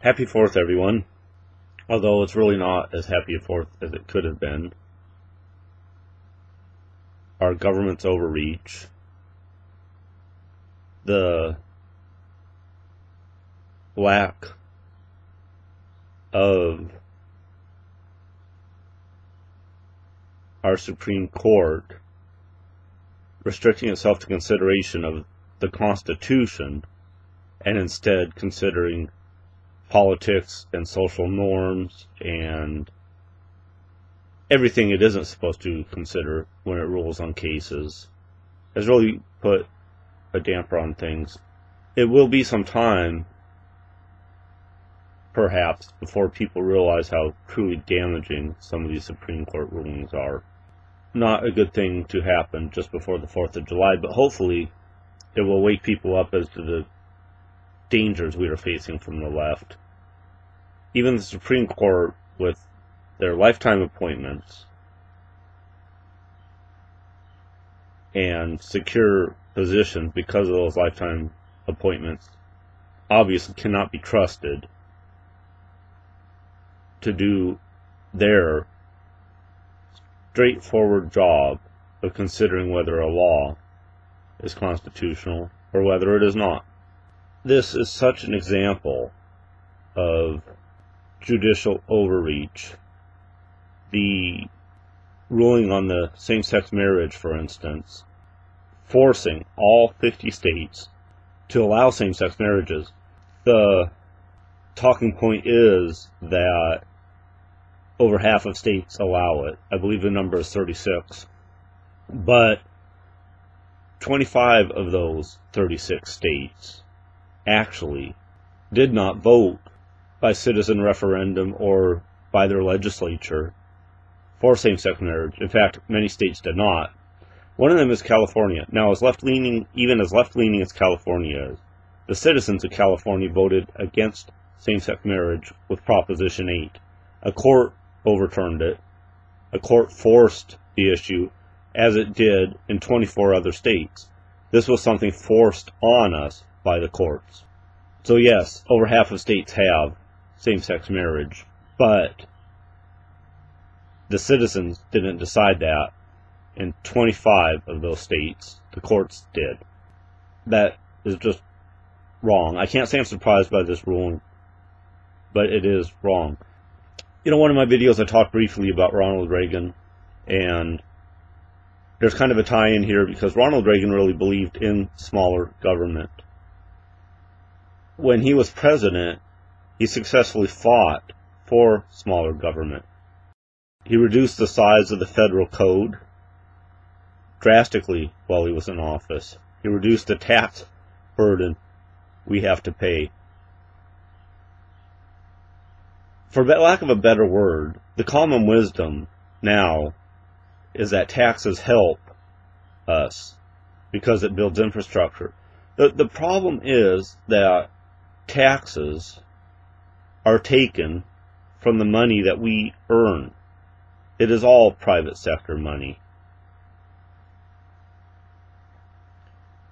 Happy 4th, everyone. Although it's really not as happy a 4th as it could have been. Our government's overreach, the lack of our Supreme Court restricting itself to consideration of the Constitution and instead considering politics and social norms and everything it isn't supposed to consider when it rules on cases has really put a damper on things. It will be some time, perhaps, before people realize how truly damaging some of these Supreme Court rulings are. Not a good thing to happen just before the 4th of July, but hopefully it will wake people up as to the dangers we are facing from the left. Even the Supreme Court, with their lifetime appointments and secure positions because of those lifetime appointments, obviously cannot be trusted to do their straightforward job of considering whether a law is constitutional or whether it is not. This is such an example of judicial overreach. The ruling on the same-sex marriage, for instance, forcing all 50 states to allow same-sex marriages. The talking point is that over half of states allow it. I believe the number is 36. But 25 of those 36 states actually did not vote by citizen referendum or by their legislature for same-sex marriage. In fact, many states did not. One of them is California. Now, as left-leaning as California is, the citizens of California voted against same-sex marriage with Proposition 8. A court overturned it. A court forced the issue, as it did in 24 other states. This was something forced on us by the courts. So yes, over half of states have same-sex marriage, but the citizens didn't decide that. In 25 of those states, the courts did. That is just wrong. I can't say I'm surprised by this ruling, but it is wrong. You know, one of my videos I talked briefly about Ronald Reagan, and there's kind of a tie-in here because Ronald Reagan really believed in smaller government. When he was president, he successfully fought for smaller government. He reduced the size of the federal code drastically while he was in office. He reduced the tax burden we have to pay. For lack of a better word, the common wisdom now is that taxes help us because it builds infrastructure. The problem is that taxes are taken from the money that we earn. It is all private sector money.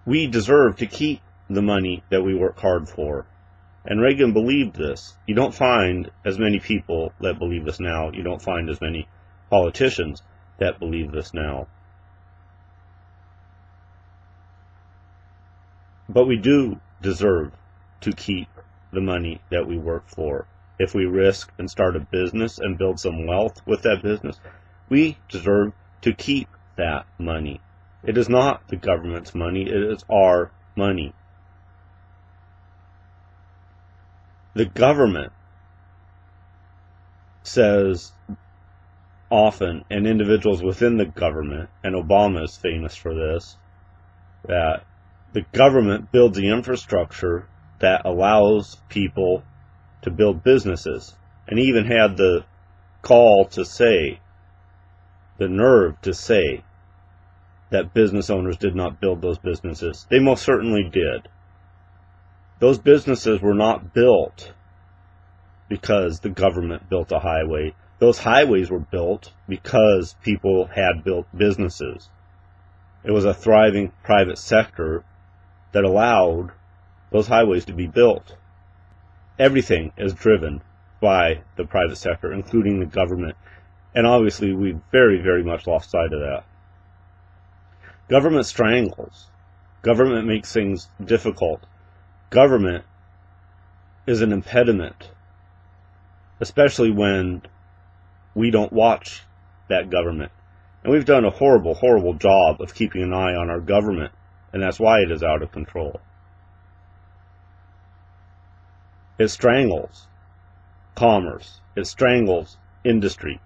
We deserve to keep the money that we work hard for. And Reagan believed this. You don't find as many people that believe this now. You don't find as many politicians that believe this now. But we do deserve to keep the money that we work for. If we risk and start a business and build some wealth with that business, we deserve to keep that money. It is not the government's money, it is our money. The government says often, and individuals within the government, and Obama is famous for this, that the government builds the infrastructure that allows people to build businesses. And he even had the call to say, the nerve to say, that business owners did not build those businesses. They most certainly did. Those businesses were not built because the government built a highway. Those highways were built because people had built businesses. It was a thriving private sector that allowed those highways to be built. everything is driven by the private sector, including the government. And obviously, we've very, very much lost sight of that. Government strangles. Government makes things difficult. Government is an impediment, especially when we don't watch that government. And we've done a horrible, horrible job of keeping an eye on our government, and that's why it is out of control. It strangles commerce. It strangles industry.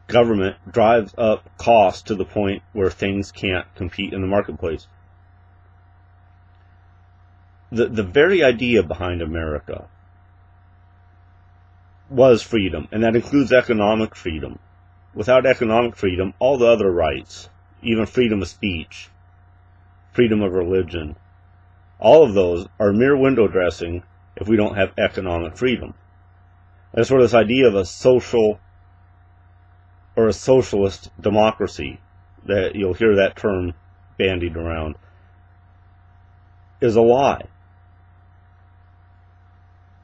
Government drives up costs to the point where things can't compete in the marketplace. The very idea behind America was freedom, and that includes economic freedom. Without economic freedom, all the other rights, even freedom of speech, freedom of religion, all of those are mere window dressing if we don't have economic freedom. That's sort of this idea of a social or a socialist democracy, that you'll hear that term bandied around, is a lie.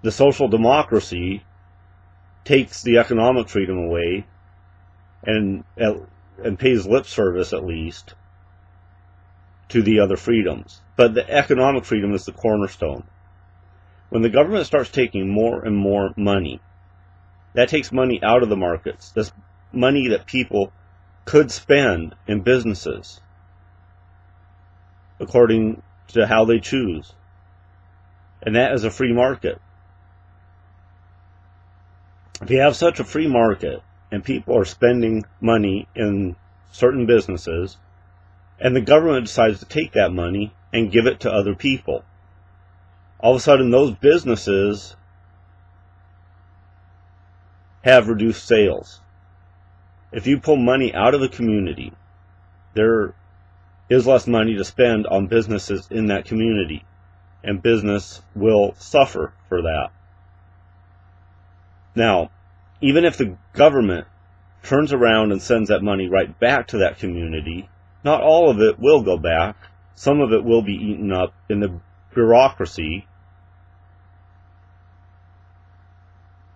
The social democracy takes the economic freedom away and pays lip service, at least, to the other freedoms. But the economic freedom is the cornerstone. When the government starts taking more and more money, that takes money out of the markets. That's money that people could spend in businesses according to how they choose. And that is a free market. If you have such a free market and people are spending money in certain businesses, and the government decides to take that money and give it to other people, all of a sudden those businesses have reduced sales. If you pull money out of a community, there is less money to spend on businesses in that community, and business will suffer for that. Now, even if the government turns around and sends that money right back to that community, not all of it will go back. Some of it will be eaten up in the bureaucracy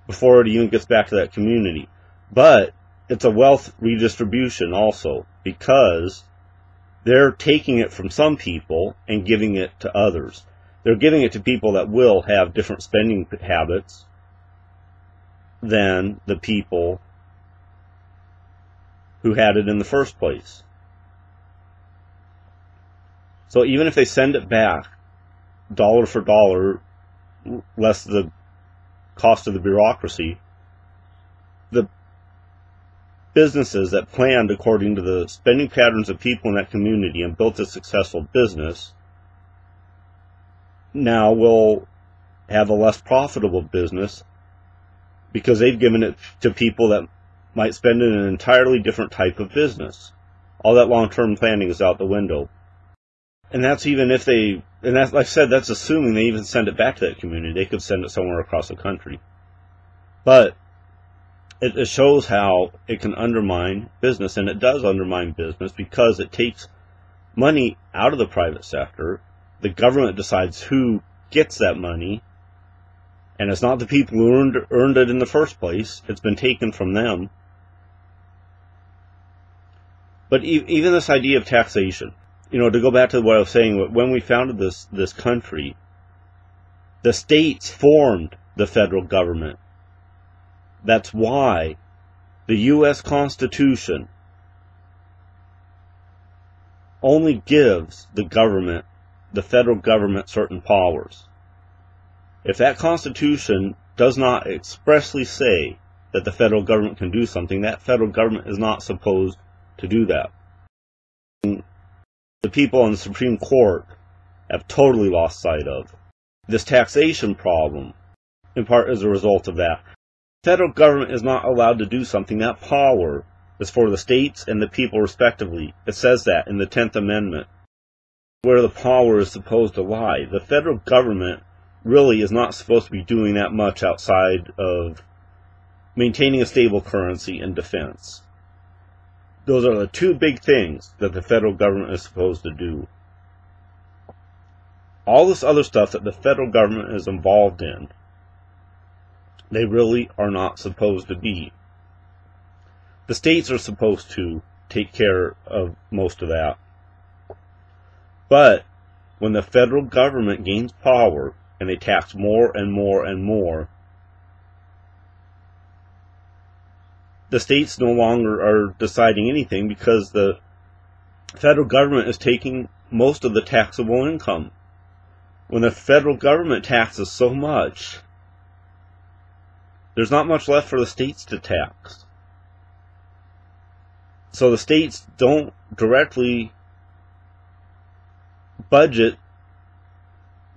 before it even gets back to that community. But it's a wealth redistribution also, because they're taking it from some people and giving it to others. They're giving it to people that will have different spending habits than the people who had it in the first place. So even if they send it back dollar for dollar, less the cost of the bureaucracy, the businesses that planned according to the spending patterns of people in that community and built a successful business now will have a less profitable business, because they've given it to people that might spend it in an entirely different type of business. All that long-term planning is out the window. And that's even if they, and that's, like I said, that's assuming they even send it back to that community. They could send it somewhere across the country. But it shows how it can undermine business, and it does undermine business because it takes money out of the private sector. The government decides who gets that money, and it's not the people who earned it in the first place. It's been taken from them. But even this idea of taxation, to go back to what I was saying, when we founded this country, the states formed the federal government. That's why the U.S. Constitution only gives the government, the federal government, certain powers. If that Constitution does not expressly say that the federal government can do something, that federal government is not supposed to do that. The people on the Supreme Court have totally lost sight of this taxation problem, in part as a result of that. The federal government is not allowed to do something. That power is for the states and the people respectively. It says that in the 10th Amendment, where the power is supposed to lie. The federal government really is not supposed to be doing that much outside of maintaining a stable currency and defense. Those are the two big things that the federal government is supposed to do. all this other stuff that the federal government is involved in, they really are not supposed to be. The states are supposed to take care of most of that. But when the federal government gains power and they tax more and more and more, the states no longer are deciding anything because the federal government is taking most of the taxable income. When the federal government taxes so much, there's not much left for the states to tax. So the states don't directly budget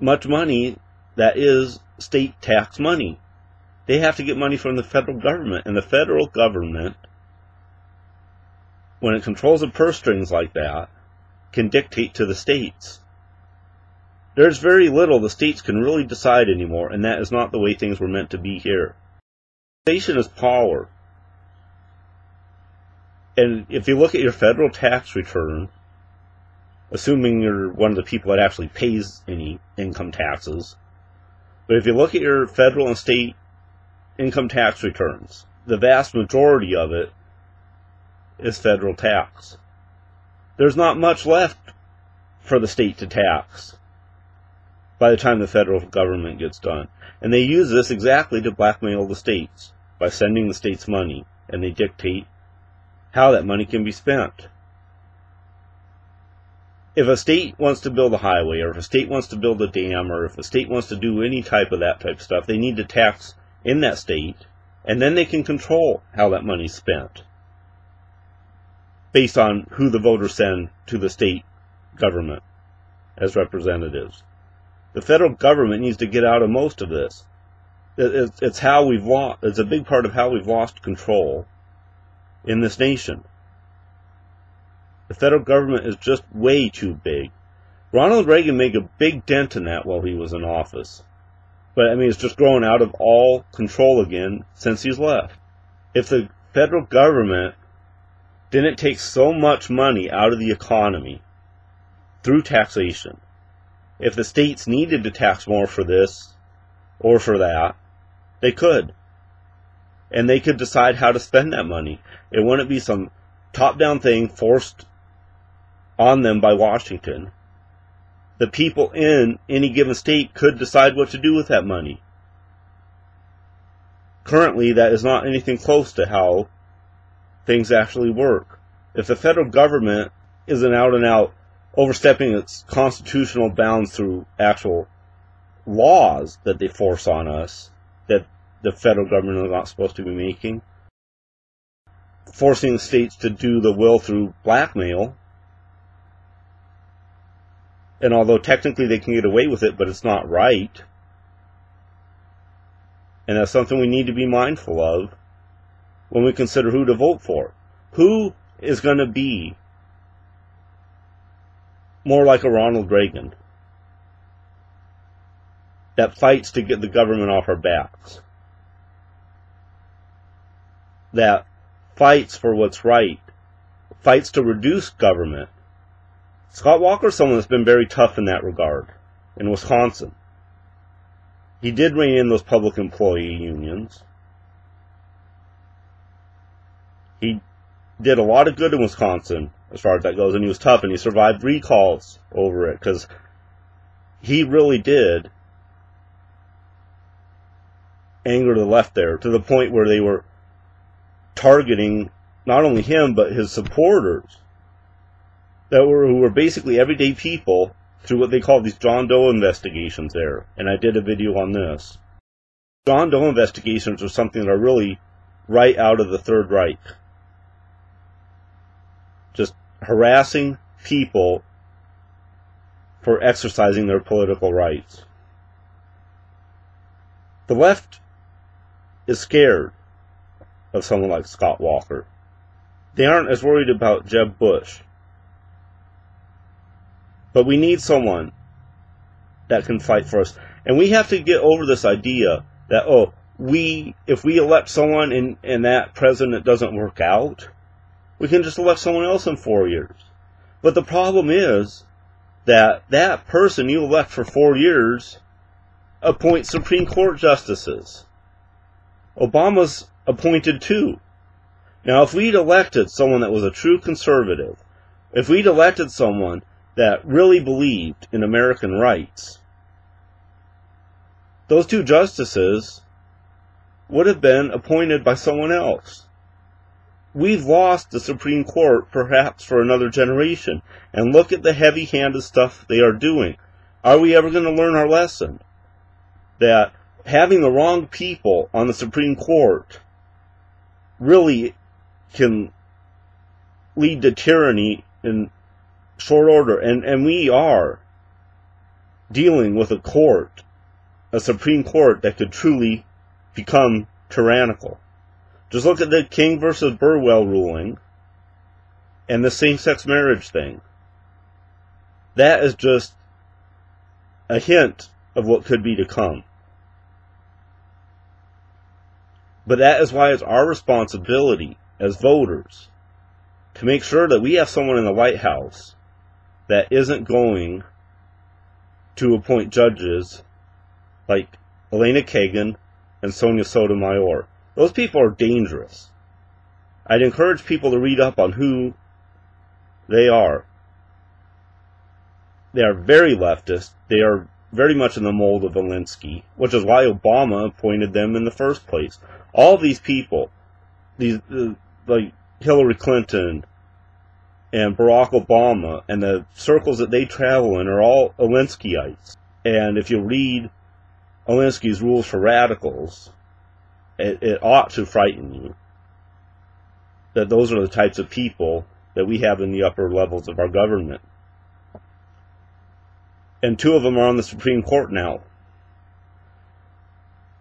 much money that is state tax money. They have to get money from the federal government, and the federal government, when it controls the purse strings like that, can dictate to the states. There's very little the states can really decide anymore, and that is not the way things were meant to be here. Taxation is power. And if you look at your federal tax return, assuming you're one of the people that actually pays any income taxes, but if you look at your federal and state income tax returns, the vast majority of it is federal tax. There's not much left for the state to tax by the time the federal government gets done. And they use this exactly to blackmail the states by sending the states money, and they dictate how that money can be spent. If a state wants to build a highway, or if a state wants to build a dam, or if a state wants to do any type of that type of stuff, they need to tax in that state, and then they can control how that money's spent based on who the voters send to the state government as representatives. The federal government needs to get out of most of this. It's how we've lost. It's a big part of how we've lost control in this nation. The federal government is just way too big. Ronald Reagan made a big dent in that while he was in office. But I mean, it's just grown out of all control again since he's left. If the federal government didn't take so much money out of the economy through taxation, if the states needed to tax more for this or for that, they could. And they could decide how to spend that money. It wouldn't be some top-down thing forced on them by Washington. The people in any given state could decide what to do with that money. Currently, that is not anything close to how things actually work. If the federal government isn't out and out overstepping its constitutional bounds through actual laws that they force on us, that the federal government is not supposed to be making, forcing states to do the will through blackmail, and although technically they can get away with it, but it's not right, and that's something we need to be mindful of when we consider who to vote for. Who is going to be more like a Ronald Reagan that fights to get the government off our backs, that fights for what's right, fights to reduce government? Scott Walker is someone that's been very tough in that regard in Wisconsin. He did rein in those public employee unions. He did a lot of good in Wisconsin as far as that goes, and he was tough, and he survived recalls over it because he really did anger the left there to the point where they were targeting not only him but his supporters who were basically everyday people through what they call these John Doe investigations there. And I did a video on this. John Doe investigations are something that are really right out of the Third Reich. Just harassing people for exercising their political rights. The left is scared of someone like Scott Walker. They aren't as worried about Jeb Bush. But we need someone that can fight for us. And we have to get over this idea that, if we elect someone and that president doesn't work out, we can just elect someone else in 4 years. But the problem is, that that person you elect for 4 years appoints Supreme Court justices. Obama's appointed 2. Now, if we'd elected someone that was a true conservative, if we'd elected someone that really believed in American rights, those 2 justices would have been appointed by someone else. We've lost the Supreme Court perhaps for another generation, and look at the heavy-handed stuff they are doing. Are we ever going to learn our lesson? That having the wrong people on the Supreme Court really can lead to tyranny in short order, and we are dealing with a Supreme Court that could truly become tyrannical. Just look at the King versus Burwell ruling and the same-sex marriage thing. That is just a hint of what could be to come. But that is why it's our responsibility as voters to make sure that we have someone in the White House that isn't going to appoint judges like Elena Kagan and Sonia Sotomayor. Those people are dangerous. I'd encourage people to read up on who they are. They are very leftist. They are very much in the mold of Alinsky, which is why Obama appointed them in the first place. All these people, like Hillary Clinton and Barack Obama, and the circles that they travel in are all Alinskyites. And if you read Alinsky's Rules for Radicals, it ought to frighten you that those are the types of people that we have in the upper levels of our government. And 2 of them are on the Supreme Court now.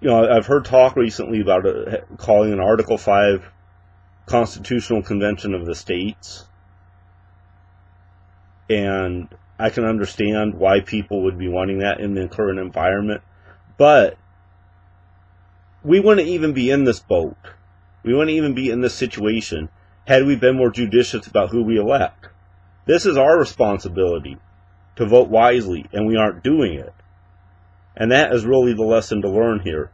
You know, I've heard talk recently about calling an Article 5 Constitutional Convention of the States. And I can understand why people would be wanting that in the current environment. But we wouldn't even be in this boat. We wouldn't even be in this situation had we been more judicious about who we elect. This is our responsibility to vote wisely, and we aren't doing it. And that is really the lesson to learn here.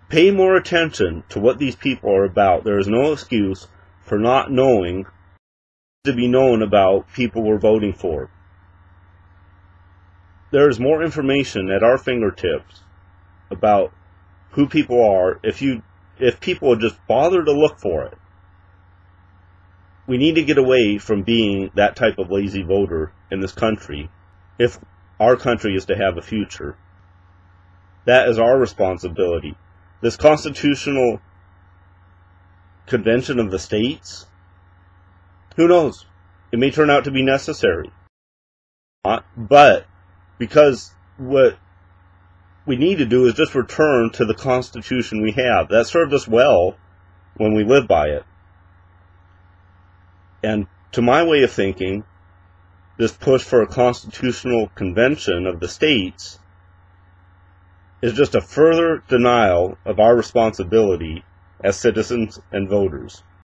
Pay more attention to what these people are about. There is no excuse for not knowing to be known about people we're voting for. There is more information at our fingertips about who people are if people would just bother to look for it. We need to get away from being that type of lazy voter in this country if our country is to have a future. That is our responsibility. This Constitutional Convention of the States, who knows? It may turn out to be necessary. But because what we need to do is just return to the Constitution we have. That served us well when we lived by it. And to my way of thinking, this push for a constitutional convention of the states is just a further denial of our responsibility as citizens and voters.